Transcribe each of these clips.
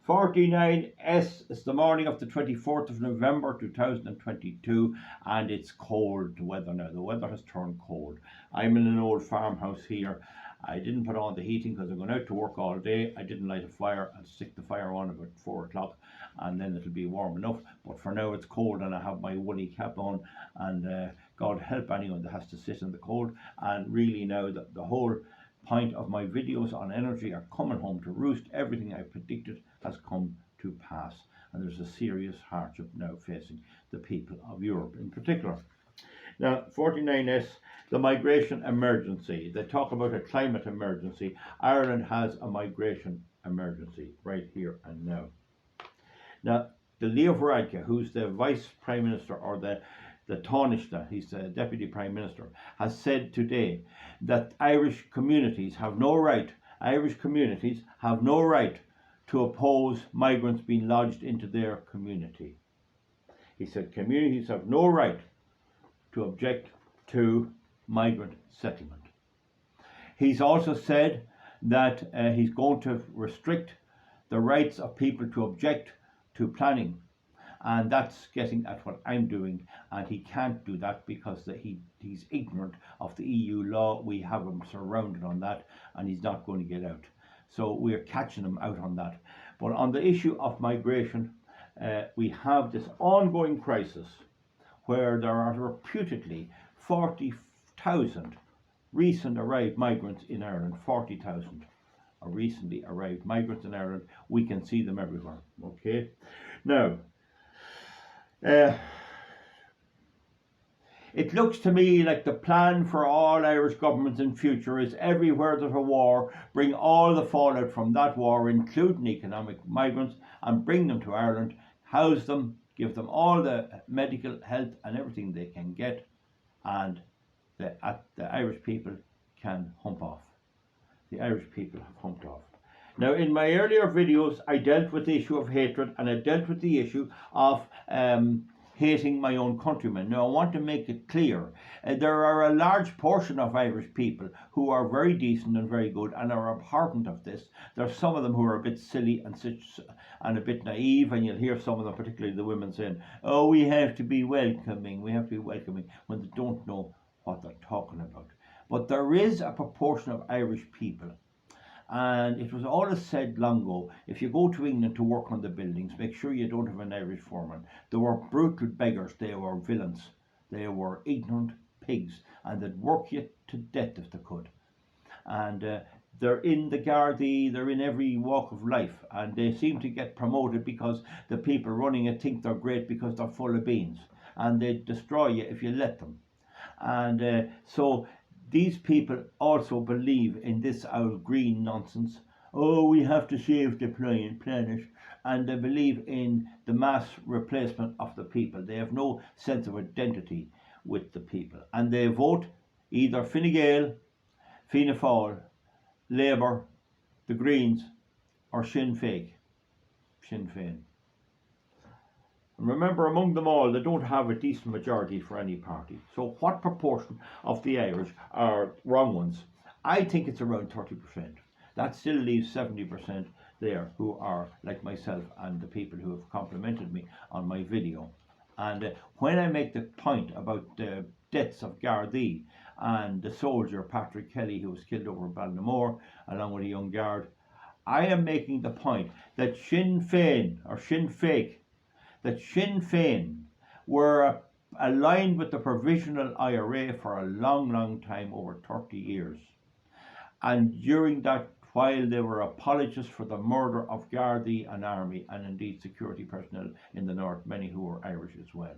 49S. It's the morning of the 24th of November 2022, and it's cold weather now. The weather has turned cold. I'm in an old farmhouse here. I didn't put on the heating because I'm going out to work all day. I didn't light a fire. I'll stick the fire on about 4 o'clock and then it'll be warm enough. But for now it's cold and I have my woolly cap on, and God help anyone that has to sit in the cold. And really now the whole point of my videos on energy are coming home to roost. Everything I predicted has come to pass, and there's a serious hardship now facing the people of Europe in particular. Now, 49S, the migration emergency. They talk about a climate emergency. Ireland has a migration emergency right here and now. Now, the Leo Varadkar, who's the Vice Prime Minister, or the Taoiseach, he's the Deputy Prime Minister, has said today that Irish communities have no right to oppose migrants being lodged into their community. He said communities have no right to object to migrant settlement. He's also said that he's going to restrict the rights of people to object to planning, and that's getting at what I'm doing, and he can't do that because he's ignorant of the EU law. We have him surrounded on that, and he's not going to get out. So we're catching him out on that. But on the issue of migration, we have this ongoing crisis where there are reputedly 40,000 recent arrived migrants in Ireland. 40,000 are recently arrived migrants in Ireland. We can see them everywhere. Okay, now it looks to me like the plan for all Irish governments in future is everywhere there's a war, bring all the fallout from that war, including economic migrants, and bring them to Ireland, house them, give them all the medical, health and everything they can get, and the Irish people can hump off. The Irish people have humped off. Now, in my earlier videos, I dealt with the issue of hatred, and I dealt with the issue of hating my own countrymen. Now, I want to make it clear, there are a large portion of Irish people who are very decent and very good and are abhorrent of this. There's some of them who are a bit silly and a bit naive, and you'll hear some of them, particularly the women, saying, oh, we have to be welcoming, when they don't know what they're talking about. But there is a proportion of Irish people, and it was always said long ago, if you go to England to work on the buildings, make sure you don't have an Irish foreman. They were brutal beggars, they were villains, they were ignorant pigs, and they'd work you to death if they could. And they're in the Gardaí, they're in every walk of life, and they seem to get promoted because the people running it think they're great because they're full of beans, and they destroy you if you let them. And so these people also believe in this old green nonsense. Oh, we have to save the planet. And they believe in the mass replacement of the people. They have no sense of identity with the people. And they vote either Fine Gael, Fianna Fáil, Labour, the Greens, or Sinn Féin. Remember, among them all, they don't have a decent majority for any party. So what proportion of the Irish are wrong ones? I think it's around 30%. That still leaves 70% there who are like myself and the people who have complimented me on my video. And when I make the point about the deaths of Gardaí and the soldier Patrick Kelly who was killed over Ballinamore along with a young guard, I am making the point that Sinn Féin were aligned with the provisional IRA for a long time, over 30 years. And during that while, they were apologists for the murder of Gardaí and Army, and indeed security personnel in the north, many who were Irish as well.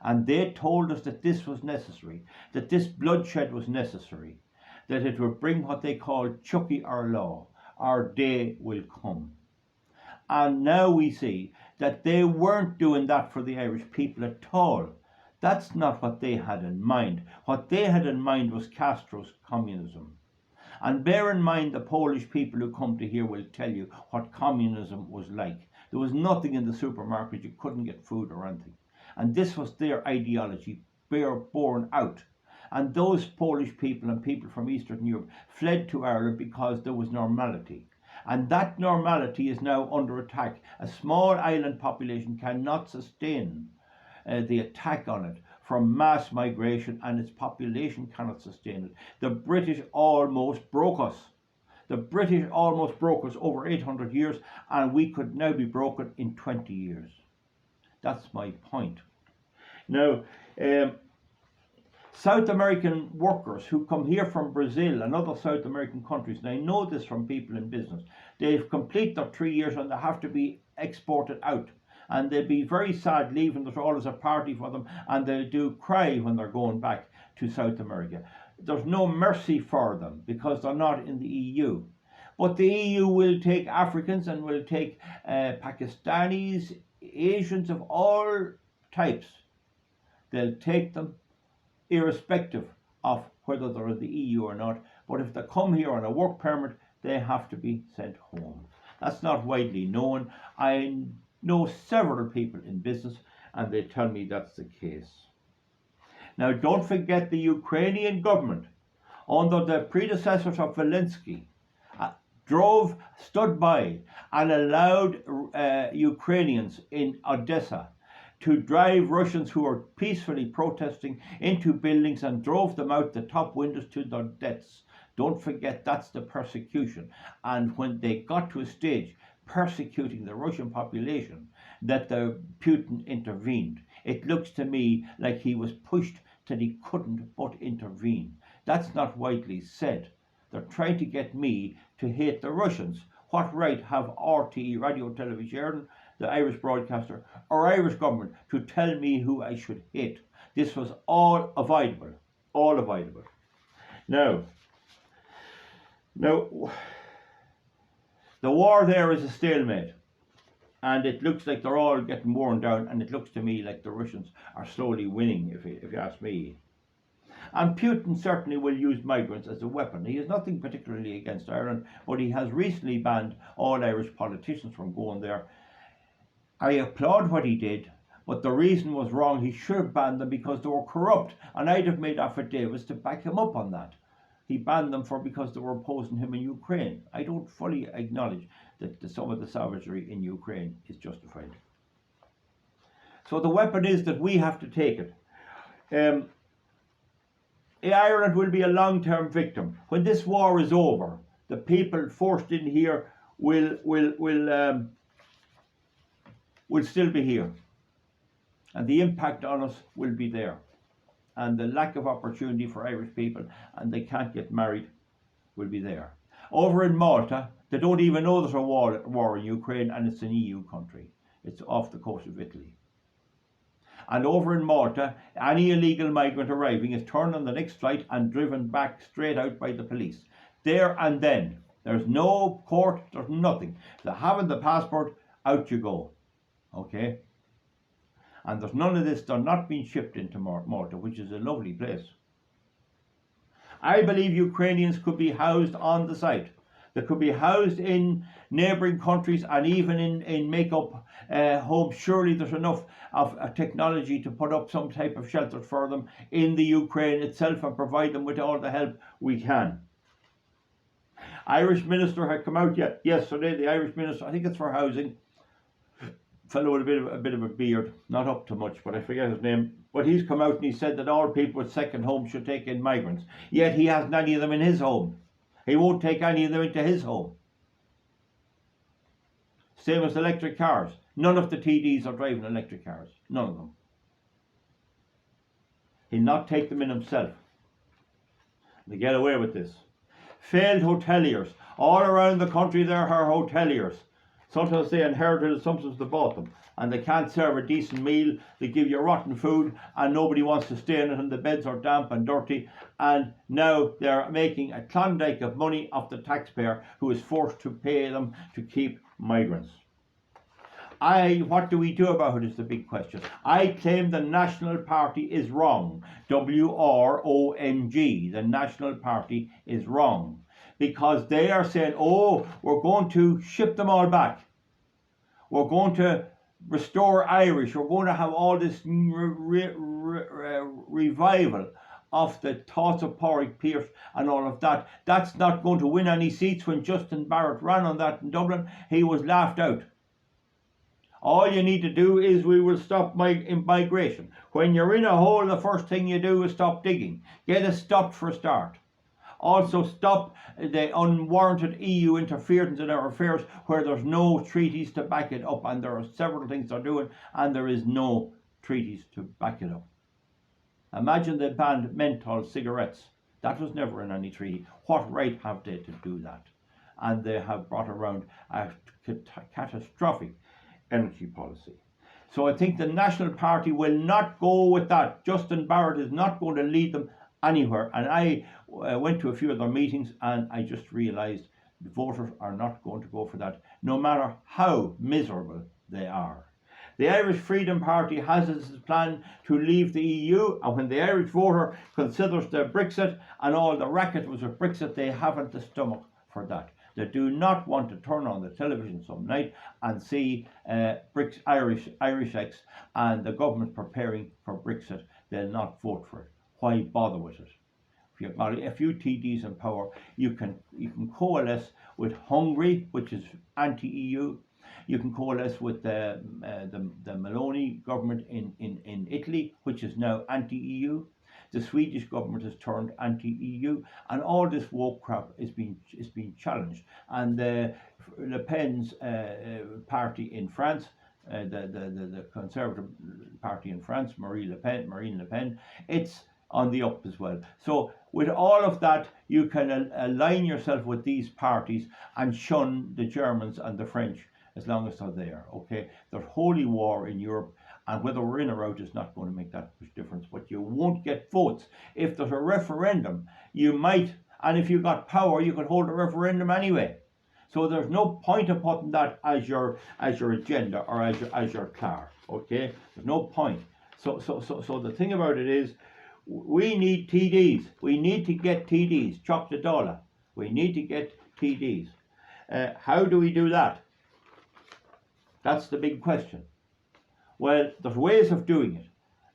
And they told us that this was necessary, that this bloodshed was necessary, that it would bring what they called Chucky our law, our day will come. And now we see that they weren't doing that for the Irish people at all. That's not what they had in mind. What they had in mind was Castro's communism. And bear in mind, the Polish people who come to here will tell you what communism was like. There was nothing in the supermarket, you couldn't get food or anything. And this was their ideology, born out. And those Polish people and people from Eastern Europe fled to Ireland because there was normality. And that normality is now under attack. A small island population cannot sustain the attack on it from mass migration, and its population cannot sustain it. The British almost broke us. The British almost broke us over 800 years, and we could now be broken in 20 years. That's my point. Now, South American workers who come here from Brazil and other South American countries, and I know this from people in business, they complete their 3 years and they have to be exported out. And they'll be very sad leaving. There's always a party for them, and they do cry when they're going back to South America. There's no mercy for them because they're not in the EU. But the EU will take Africans and will take Pakistanis, Asians of all types. They'll take them irrespective of whether they're in the EU or not. But if they come here on a work permit, they have to be sent home. That's not widely known. I know several people in business, and they tell me that's the case. Now, don't forget the Ukrainian government, under the predecessors of Zelensky, stood by and allowed Ukrainians in Odessa to drive Russians who were peacefully protesting into buildings and drove them out the top windows to their deaths. Don't forget that's the persecution. And when they got to a stage persecuting the Russian population, that the Putin intervened. It looks to me like he was pushed till he couldn't but intervene. That's not widely said. They're trying to get me to hate the Russians. What right have RTE, Radio Television, the Irish broadcaster, or Irish government to tell me who I should hate? This was all avoidable. All avoidable. Now, the war there is a stalemate. And it looks like they're all getting worn down, and it looks to me like the Russians are slowly winning, if you ask me. And Putin certainly will use migrants as a weapon. He has nothing particularly against Ireland, but he has recently banned all Irish politicians from going there. I applaud what he did, but the reason was wrong. He should have banned them because they were corrupt, and I'd have made affidavits to back him up on that. He banned them because they were opposing him in Ukraine. I don't fully acknowledge that some of the savagery in Ukraine is justified. So the weapon is that we have to take it. Ireland will be a long-term victim. When this war is over, the people forced in here will still be here. And the impact on us will be there. And the lack of opportunity for Irish people, and they can't get married, will be there. Over in Malta, they don't even know there's a war in Ukraine, and it's an EU country. It's off the coast of Italy. And over in Malta, any illegal migrant arriving is turned on the next flight and driven back straight out by the police. There and then. There's no court, there's nothing. If they haven't the passport, out you go. Okay? And there's none of this, they're not being shipped into Malta, which is a lovely place. I believe Ukrainians could be housed on the site. They could be housed in neighbouring countries and even in make-up homes. Surely there's enough of technology to put up some type of shelters for them in the Ukraine itself and provide them with all the help we can. Irish minister had come out yesterday, the Irish minister, I think it's for housing, fellow with a bit of a beard, not up to much, but I forget his name. But he's come out and he said that all people with second homes should take in migrants. Yet he hasn't any of them in his home. He won't take any of them into his home. Same as electric cars. None of the TDs are driving electric cars. None of them. He'll not take them in himself. They get away with this. Failed hoteliers. All around the country there are hoteliers. Sometimes they inherited it, sometimes they bought them. And they can't serve a decent meal. They give you rotten food and nobody wants to stay in it, and the beds are damp and dirty. And now they're making a Klondike of money off the taxpayer who is forced to pay them to keep migrants. What do we do about it is the big question. I claim the National Party is wrong. WRONG. The National Party is wrong. Because they are saying, oh, we're going to ship them all back. We're going to restore Irish. We're going to have all this revival of the thoughts of Pádraig Pearse and all of that. That's not going to win any seats. When Justin Barrett ran on that in Dublin, he was laughed out. All you need to do is we will stop migration. When you're in a hole, the first thing you do is stop digging. Get it stopped for a start. Also stop the unwarranted EU interference in our affairs where there's no treaties to back it up, and there are several things they're doing and there is no treaties to back it up. Imagine they banned menthol cigarettes. That was never in any treaty. What right have they to do that? And they have brought around a catastrophic energy policy. So I think the National Party will not go with that. Justin Barrett is not going to lead them anywhere. And I went to a few of their meetings and I just realised the voters are not going to go for that, no matter how miserable they are. The Irish Freedom Party has its plan to leave the EU, and when the Irish voter considers the Brexit and all the racket was with Brexit, they haven't the stomach for that. They do not want to turn on the television some night and see Irish X and the government preparing for Brexit. They'll not vote for it. Why bother with it? If you've got a few TDs in power, you can coalesce with Hungary, which is anti-EU. You can coalesce with the Meloni government in Italy, which is now anti-EU. The Swedish government has turned anti-EU, and all this woke crap is being challenged. And Le Pen's party in France, the Conservative party in France, Marine Le Pen, it's on the up as well. So with all of that, you can align yourself with these parties and shun the Germans and the French as long as they're there. Okay, there's holy war in Europe, and whether we're in or out is not going to make that much difference. But you won't get votes. If there's a referendum, you might, and if you got power, you could hold a referendum anyway. So there's no point of putting that as your agenda or as your car. Okay, there's no point. So the thing about it is, we need TDs. We need to get TDs. Chop the dollar. We need to get TDs. How do we do that? That's the big question. Well, there's ways of doing it.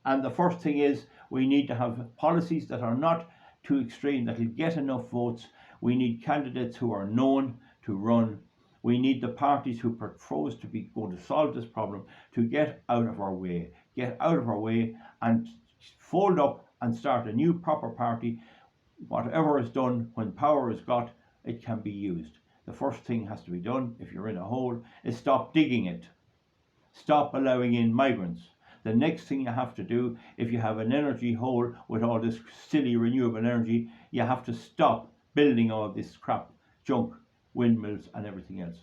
And the first thing is we need to have policies that are not too extreme, that will get enough votes. We need candidates who are known to run. We need the parties who propose to be going to solve this problem to get out of our way. Get out of our way and fold up and start a new proper party. Whatever is done, when power is got, it can be used. The first thing has to be done, if you're in a hole, is stop digging it. Stop allowing in migrants. The next thing you have to do, if you have an energy hole with all this silly renewable energy, you have to stop building all this crap, junk, windmills and everything else.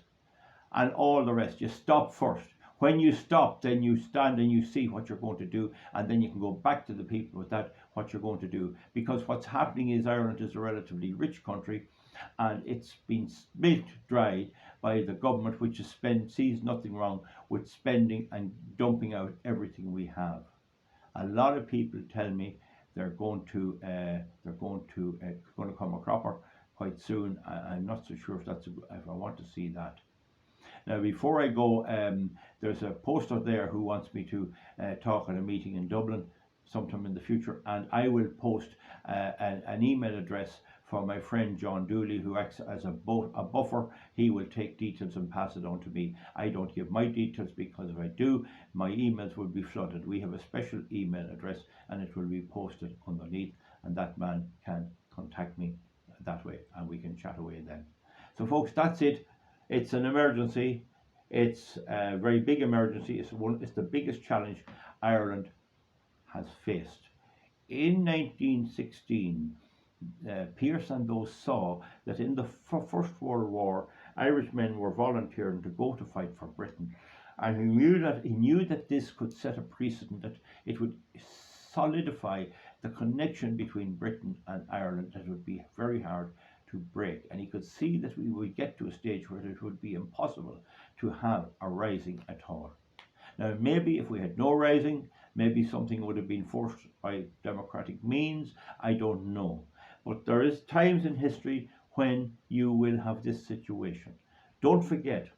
And all the rest, you stop first. When you stop, then you stand and you see what you're going to do, and then you can go back to the people with that, what you're going to do. Because what's happening is Ireland is a relatively rich country, and it's been milked dry by the government, which is sees nothing wrong with spending and dumping out everything we have. A lot of people tell me they're going to come a cropper quite soon. I'm not so sure if I want to see that. Now, before I go, there's a poster there who wants me to talk at a meeting in Dublin sometime in the future, and I will post an email address for my friend John Dooley, who acts as a buffer. He will take details and pass it on to me. I don't give my details, because if I do, my emails will be flooded. We have a special email address, and it will be posted underneath, and that man can contact me that way, and we can chat away then. So folks, that's it. It's an emergency. It's a very big emergency. It's the biggest challenge Ireland has faced. In 1916, Pearse and those saw that in the First World War, Irish men were volunteering to go to fight for Britain, and he knew that this could set a precedent, that it would solidify the connection between Britain and Ireland that would be very hard to break. And he could see that we would get to a stage where it would be impossible to have a rising at all. Now, maybe if we had no rising, maybe something would have been forced by democratic means. I don't know. But there is times in history when you will have this situation. Don't forget,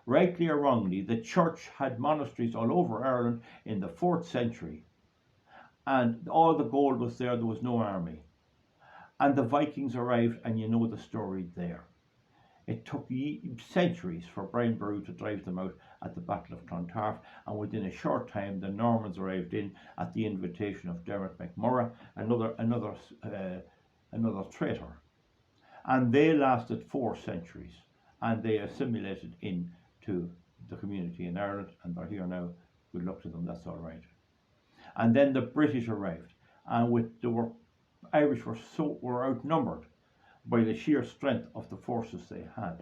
rightly or wrongly, the church had monasteries all over Ireland in the 4th century. and all the gold was there. There was no army, and the Vikings arrived, and you know the story there. It took centuries for Brian Boru to drive them out at the Battle of Clontarf, and within a short time the Normans arrived in at the invitation of Dermot MacMurrough, another traitor, and they lasted 4 centuries, and they assimilated into the community in Ireland, and they're here now. Good luck to them. That's all right. And then the British arrived, and Irish were outnumbered by the sheer strength of the forces they had,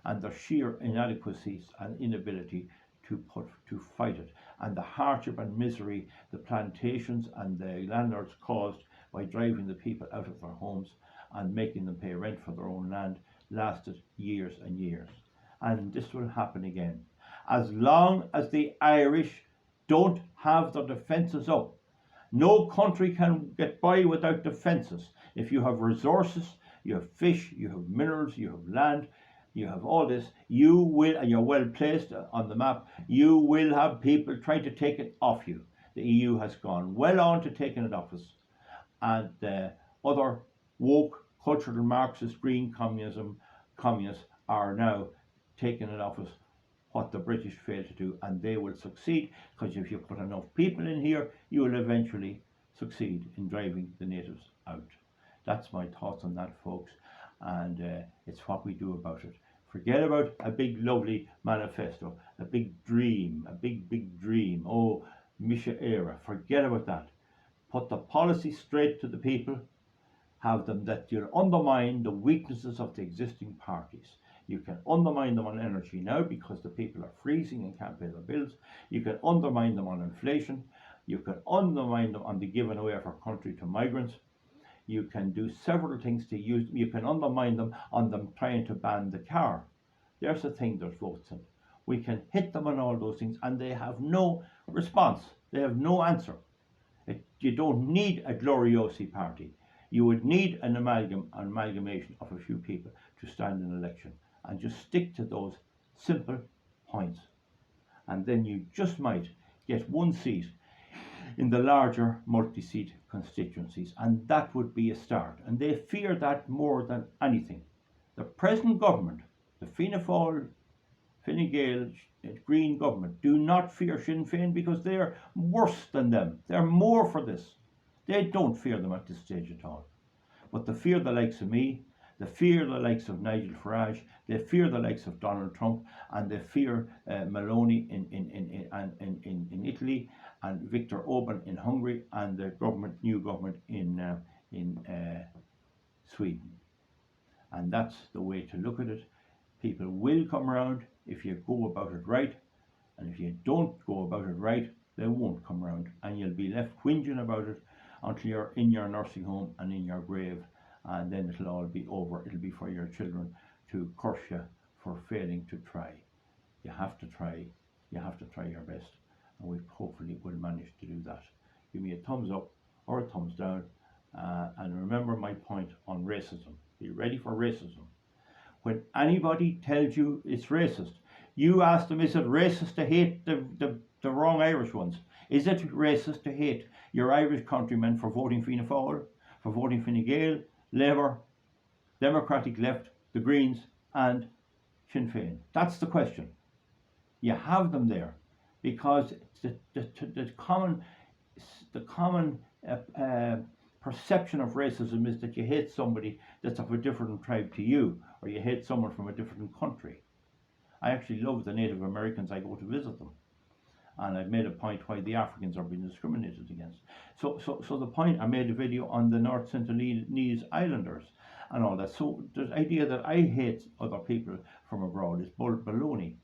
and their sheer inadequacies and inability to fight it, and the hardship and misery the plantations and the landlords caused by driving the people out of their homes and making them pay rent for their own land lasted years and years. And this will happen again. As long as the Irish don't have their defences up, no country can get by without defences. If you have resources, you have fish, you have minerals, you have land, you have all this, you will, and you're well placed on the map, you will have people trying to take it off you. The EU has gone well on to taking it off us, and other woke, cultural Marxist, green communists are now taking it off us, what the British failed to do, and they will succeed, because if you put enough people in here, you will eventually succeed in driving the natives out. That's my thoughts on that, folks, and it's what we do about it. Forget about a big lovely manifesto, a big dream, a big dream. Oh, Misha era, forget about that. Put the policy straight to the people, have them that you'll undermine the weaknesses of the existing parties. You can undermine them on energy now because the people are freezing and can't pay their bills. You can undermine them on inflation. You can undermine them on the giving away of our country to migrants. You can do several things to use them. You can undermine them on them trying to ban the car. There's a thing there's votes in. We can hit them on all those things, and they have no response. They have no answer. You don't need a gloriosi party. You would need an amalgamation of a few people to stand in an election, and just stick to those simple points. And then you just might get one seat in the larger multi-seat constituencies, and that would be a start. And they fear that more than anything. The present government, the Fianna Fáil, Fine Gael, Green government, do not fear Sinn Féin because they are worse than them. They're more for this. They don't fear them at this stage at all. But they fear the likes of me, they fear the likes of Nigel Farage, they fear the likes of Donald Trump, and they fear Meloni in Italy, and Viktor Orban in Hungary, and the new government in Sweden. And that's the way to look at it. People will come around if you go about it right, and if you don't go about it right, they won't come around, and you'll be left whinging about it until you're in your nursing home and in your grave, and then it'll all be over. It'll be for your children to curse you for failing to try. You have to try. You have to try your best, and we hopefully will manage to do that. Give me a thumbs up or a thumbs down, and remember my point on racism. Be ready for racism. When anybody tells you it's racist, you ask them, is it racist to hate the wrong Irish ones? Is it racist to hate your Irish countrymen for voting Fianna Fáil, for voting Fine Gael, Labour, Democratic Left, the Greens, and Sinn Féin? That's the question. You have them there because the common perception of racism is that you hate somebody that's of a different tribe to you, or you hate someone from a different country. I actually love the Native Americans. I go to visit them, and I've made a point why the Africans are being discriminated against. So the point, I made a video on the North Sentinelese Islanders and all that. So the idea that I hate other people from abroad is baloney.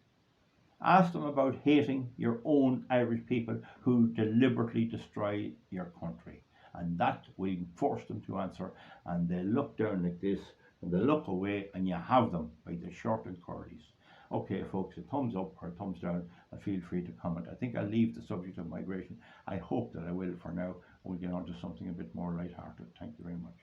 Ask them about hating your own Irish people who deliberately destroy your country, and that will force them to answer. And they look down like this, and they look away, and you have them by the short and curlies. Okay, folks, a thumbs up or a thumbs down, and feel free to comment. I think I'll leave the subject of migration. I hope that I will for now. We'll get on to something a bit more lighthearted. Thank you very much.